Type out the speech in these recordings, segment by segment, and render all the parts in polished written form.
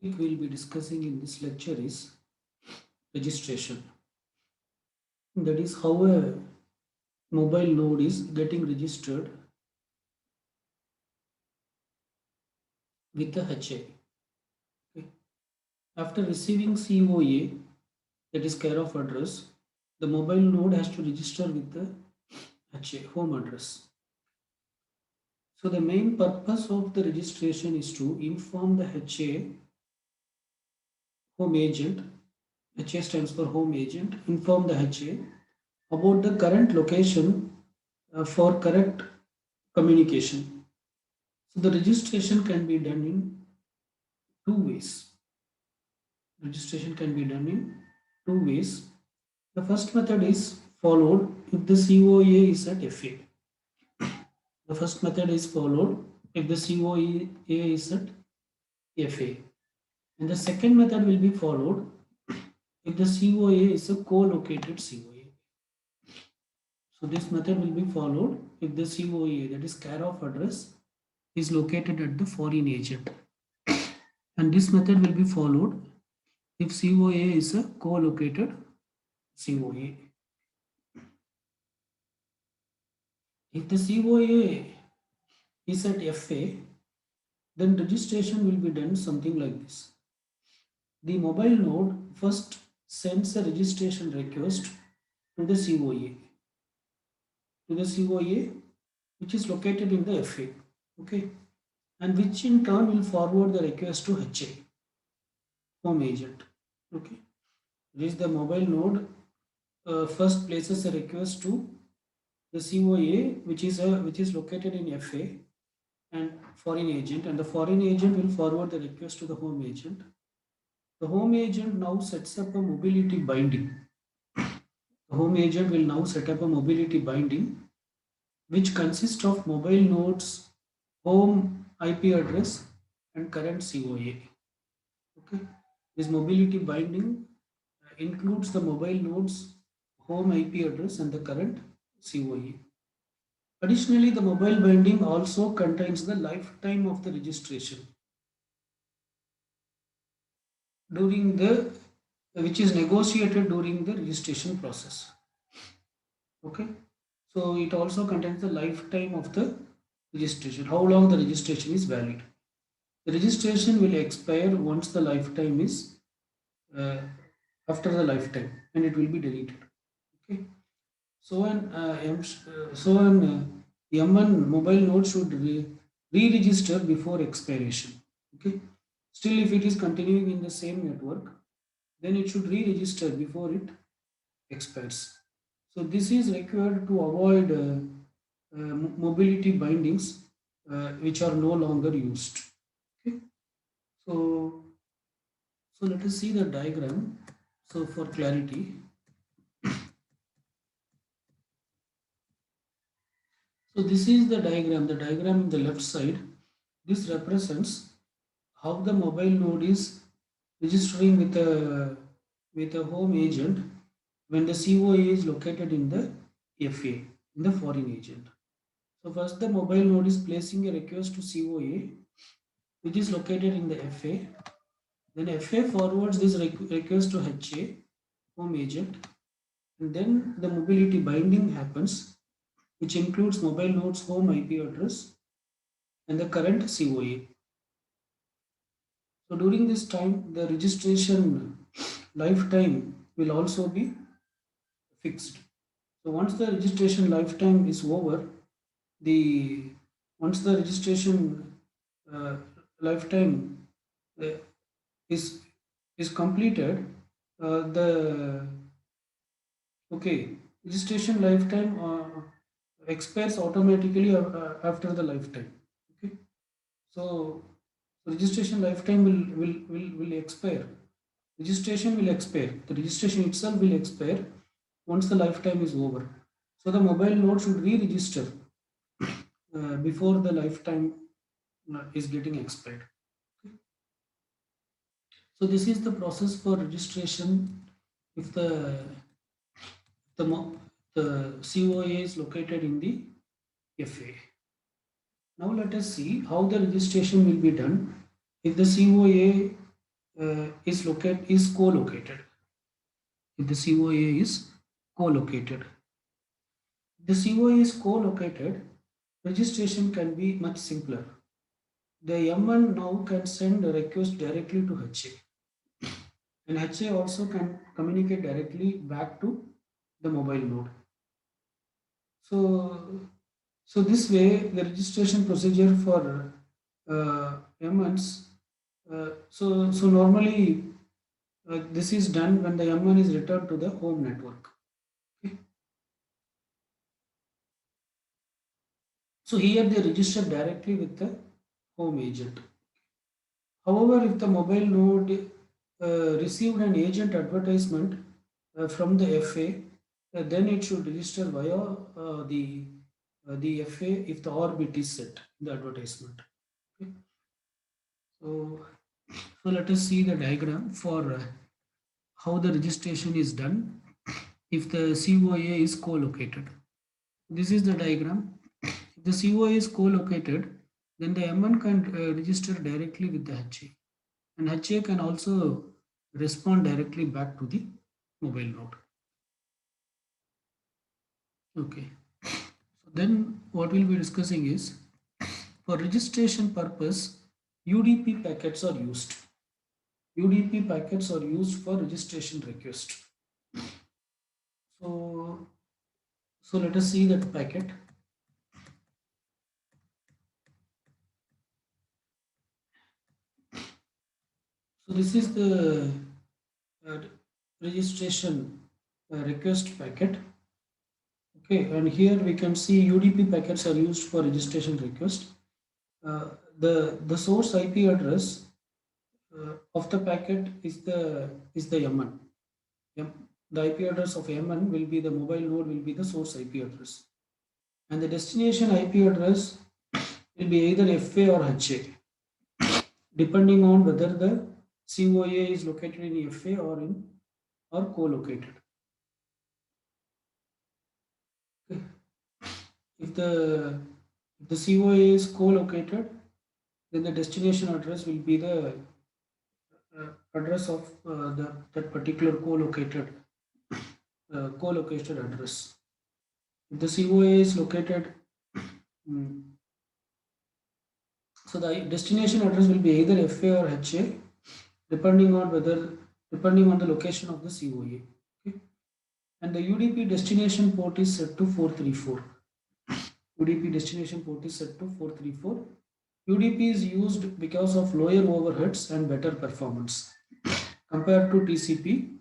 topic we will be discussing in this lecture is registration. That is how a mobile node is getting registered with the HA. Okay. After receiving COA, that is care of address, the mobile node has to register with the HA, home address. So the main purpose of the registration is to inform the HA, home agent. HA stands for home agent. Inform the HA about the current location for correct communication. So the registration can be done in two ways. Registration can be done in two ways. The first method is followed if the COA is at FA. The first method is followed if the COA is at FA. And the second method will be followed if the COA is a co-located COA. So this method will be followed if the COA, that is care of address, is located at the foreign agent. And this method will be followed if COA is a co-located COA. If the COA is at FA, then registration will be done something like this. The mobile node first sends a registration request to the COA, which is located in the FA, okay, and which in turn will forward the request to HA, home agent, okay. This the mobile node first places a request to the COA, which is located in FA and foreign agent, and the foreign agent will forward the request to the home agent. The home agent now sets up a mobility binding. The home agent will now set up a mobility binding which consists of mobile nodes, home IP address, and current COA. Okay, this mobility binding includes the mobile nodes, home IP address, and the current COA. Additionally, the mobile binding also contains the lifetime of the registration during the which is negotiated during the registration process. Okay, so it also contains the lifetime of the registration, how long the registration is valid. The registration will expire once the lifetime is uh, after the lifetime, and it will be deleted. Okay, so an M1 mobile node should re-register before expiration. Okay, still if it is continuing in the same network, then it should re-register before it expires. So this is required to avoid mobility bindings which are no longer used. Okay, so let us see the diagram. So for clarity, so this is the diagram. The diagram in the left side. This represents how the mobile node is registering with a home agent when the COA is located in the FA, in the foreign agent. So first the mobile node is placing a request to COA which is located in the FA. Then FA forwards this request to HA, home agent, and then the mobility binding happens, which includes mobile node's home IP address and the current COA. So during this time, the registration lifetime will also be fixed. So once the registration lifetime is over, the once the registration uh, lifetime uh, is completed, the okay registration lifetime expires automatically after the lifetime. Okay, so registration lifetime will expire. Registration will expire. The registration itself will expire once the lifetime is over. So the mobile node should re-register before the lifetime is getting expired. Okay. So this is the process for registration if the, the COA is located in the FA. Now let us see how the registration will be done if the COA is co-located. If the COA is co-located, the COA is co-located, registration can be much simpler. The M1 now can send a request directly to HA, and HA also can communicate directly back to the mobile node. So, so this way, the registration procedure for M1s. So normally this is done when the M1 is returned to the home network. Okay. So here they register directly with the home agent. However, if the mobile node received an agent advertisement from the FA, then it should register via the FA if the orbit is set in the advertisement. Okay. So, so let us see the diagram for how the registration is done if the COA is co-located. This is the diagram. If the COA is co-located, then the M1 can register directly with the HA, and HA can also respond directly back to the mobile node. Okay. So then what we'll be discussing is for registration purpose, UDP packets are used. UDP packets are used for registration request. So, so let us see that packet. So this is the uh, registration request packet. Okay, and here we can see UDP packets are used for registration request. The source IP address of the packet is the M1. The IP address of M1 will be the mobile node will be the source IP address, and the destination IP address will be either FA or HA, depending on whether the COA is located in FA or co-located. Okay. If the COA is co-located, then the destination address will be the address of that particular co-located address. If the COA is located, mm, so the destination address will be either FA or HA, depending on depending on the location of the COA. Okay? And the UDP destination port is set to 434. UDP destination port is set to 434. UDP is used because of lower overheads and better performance compared to TCP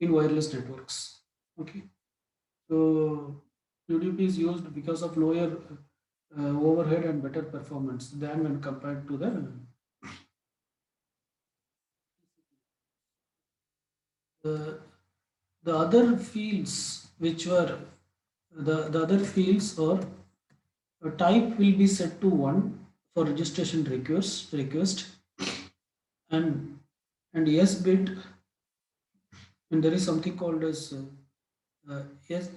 in wireless networks. Okay, so UDP is used because of lower overhead and better performance than when compared to the the other fields which were the other fields or a type will be set to 1 for registration request and yes bit, and there is something called as yes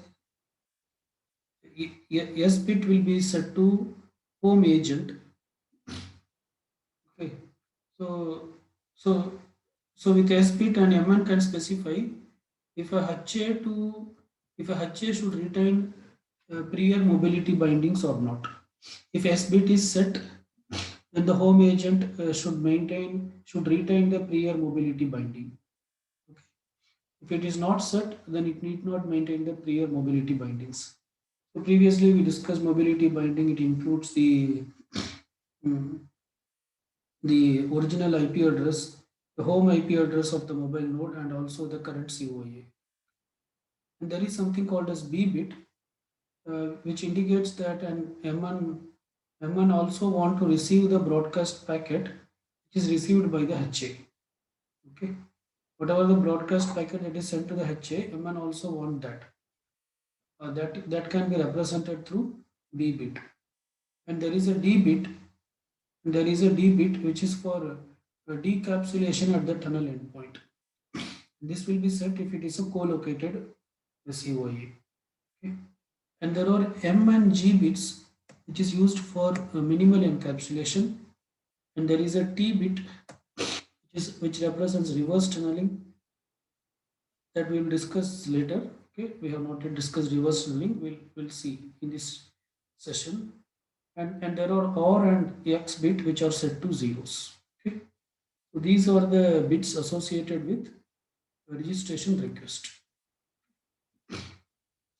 yes bit will be set to home agent. Okay, so so so with S bit and MN can specify if a HA to if a HA should retain prior mobility bindings or not. If S bit is set, then the home agent should retain the prior mobility binding. Okay. If it is not set, then it need not maintain the prior mobility bindings. So previously we discussed mobility binding. It includes mm, the original IP address, the home IP address of the mobile node, and also the current COA. And there is something called as B bit, which indicates that an M1 also want to receive the broadcast packet which is received by the HA. Okay, whatever the broadcast packet that is sent to the HA, M1 also want that. That can be represented through B bit, and there is a D bit. There is a D bit which is for decapsulation at the tunnel endpoint. This will be set if it is a co-located COA. Okay. And there are M and G bits which is used for minimal encapsulation, and there is a T bit which which represents reverse tunneling, that we will discuss later. Okay, we have not yet discussed reverse tunneling. We'll see in this session. And there are OR and X bit which are set to zeros. Okay, so these are the bits associated with registration request.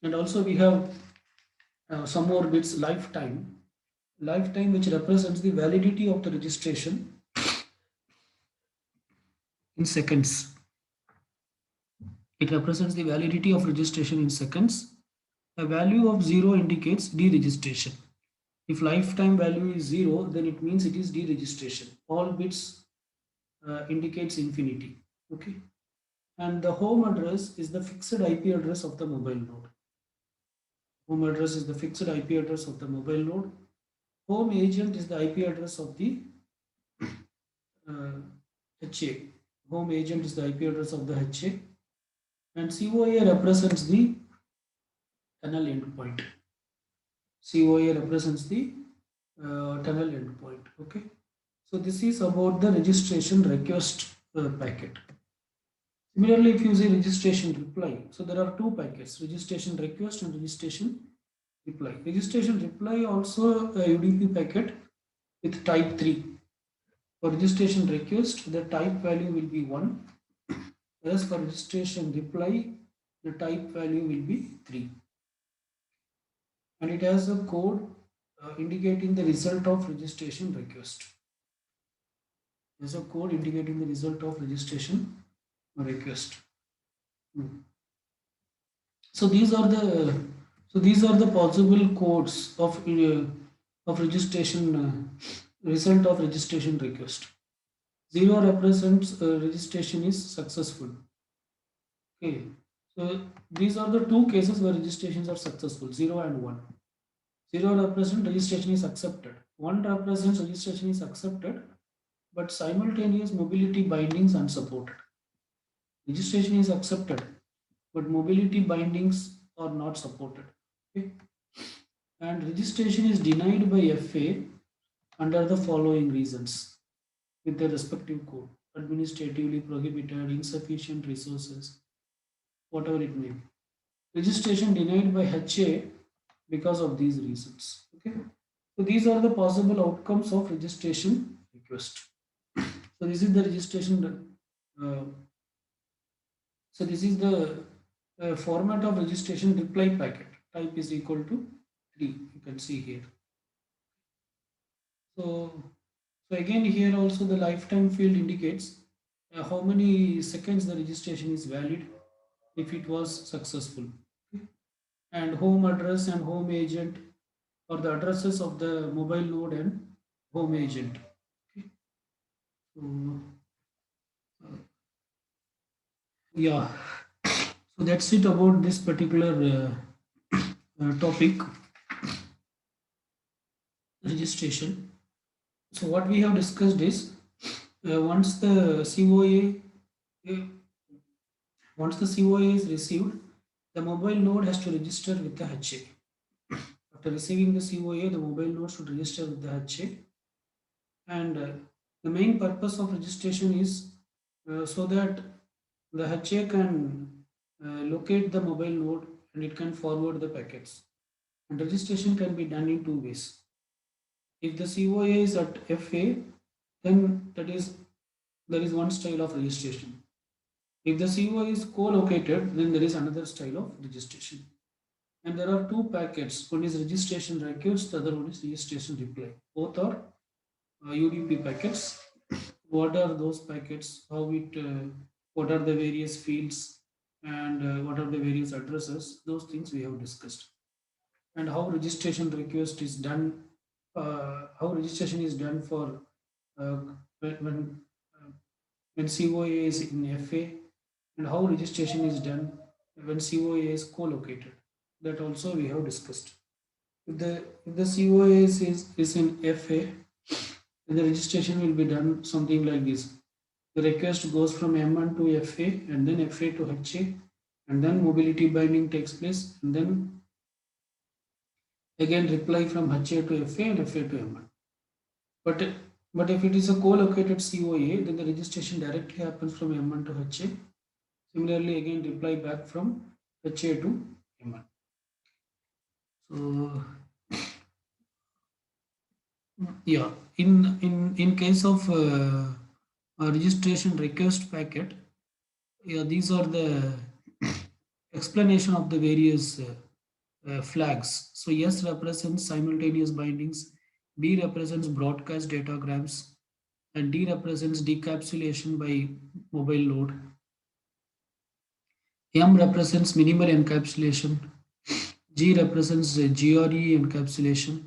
And also we have some more bits lifetime which represents the validity of the registration in seconds. It represents the validity of registration in seconds. A value of 0 indicates deregistration. If lifetime value is 0, then it means it is deregistration. All bits indicates infinity. Okay. And the home address is the fixed IP address of the mobile node. Home address is the fixed IP address of the mobile node. Home agent is the IP address of the HA. Home agent is the IP address of the HA. And COA represents the tunnel endpoint. COA represents the tunnel endpoint. Okay. So this is about the registration request packet. Similarly, if you say registration reply, so there are two packets: registration request and registration reply. Registration reply also a UDP packet with type 3. For registration request, the type value will be 1, whereas for registration reply, the type value will be 3. And it has a code indicating the result of registration request. There's a code indicating the result of registration request. Hmm. So these are the possible codes of registration result of registration request. 0 represents registration is successful. Okay, so these are the two cases where registrations are successful: 0 and 1. 0 represents registration is accepted. 1 represents registration is accepted, but simultaneous mobility bindings unsupported. Registration is accepted, but mobility bindings are not supported. Okay. And registration is denied by FA under the following reasons with the respective code: administratively prohibited, insufficient resources, whatever it may be. Registration denied by HA because of these reasons. Okay. So these are the possible outcomes of registration request. So this is the registration. Uh, so this is the format of registration reply packet. Type is equal to 3. You can see here. So, so again here also the lifetime field indicates how many seconds the registration is valid if it was successful. Okay. And home address and home agent are the addresses of the mobile node and home agent. Okay. So, yeah, so that's it about this particular topic, registration. So what we have discussed is once the COA uh, once the COA is received, the mobile node has to register with the HA. After receiving the COA, the mobile node should register with the HA. And the main purpose of registration is so that the HA can locate the mobile node and it can forward the packets. And registration can be done in two ways. If the COA is at FA, then there is one style of registration. If the COA is co-located, then there is another style of registration. And there are two packets. One is registration request, the other one is registration reply. Both are UDP packets. What are those packets? What are the various fields, and what are the various addresses? Those things we have discussed. And how registration request is done. How registration is done for uh, uh, when COA is in FA, and how registration is done when COA is co-located. That also we have discussed. If the COA is in FA, then the registration will be done something like this. The request goes from M1 to FA and then FA to HA, and then mobility binding takes place, and then again reply from HA to FA and FA to M1. But But if it is a co-located COA, then the registration directly happens from M1 to HA. Similarly, again reply back from HA to M1. So yeah, in case of a registration request packet, yeah, these are the explanation of the various flags. So S represents simultaneous bindings, B represents broadcast datagrams, and D represents decapsulation by mobile load. M represents minimal encapsulation, G represents GRE encapsulation,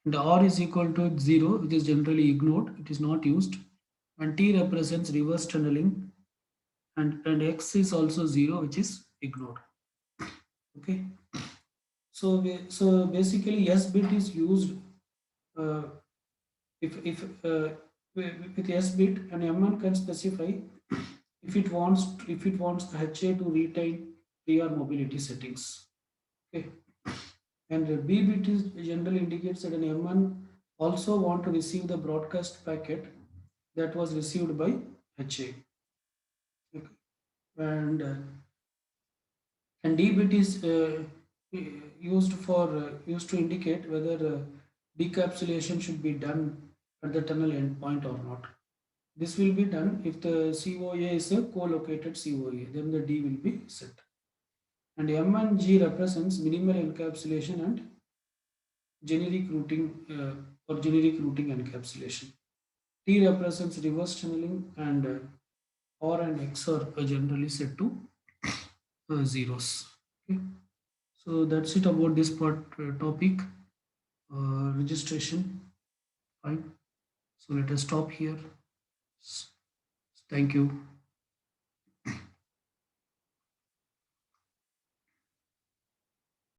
and R is equal to 0, which is generally ignored, it is not used, and T represents reverse tunneling, and X is also 0, which is ignored. Okay, so basically S bit is used uh, if with S bit, and M1 can specify if it wants the HA to retain prior mobility settings. Okay, and the B bit is generally indicates that an M1 also want to receive the broadcast packet that was received by HA. Okay. And D bit is used to indicate whether decapsulation should be done at the tunnel endpoint or not. This will be done if the COA is a co-located COA, then the D will be set. And M and G represents minimal encapsulation and generic routing or generic routing encapsulation. T represents reverse tunneling, and R and X are generally set to zeros. Okay. So that's it about this part topic, registration. Fine. So let us stop here. S- Thank you.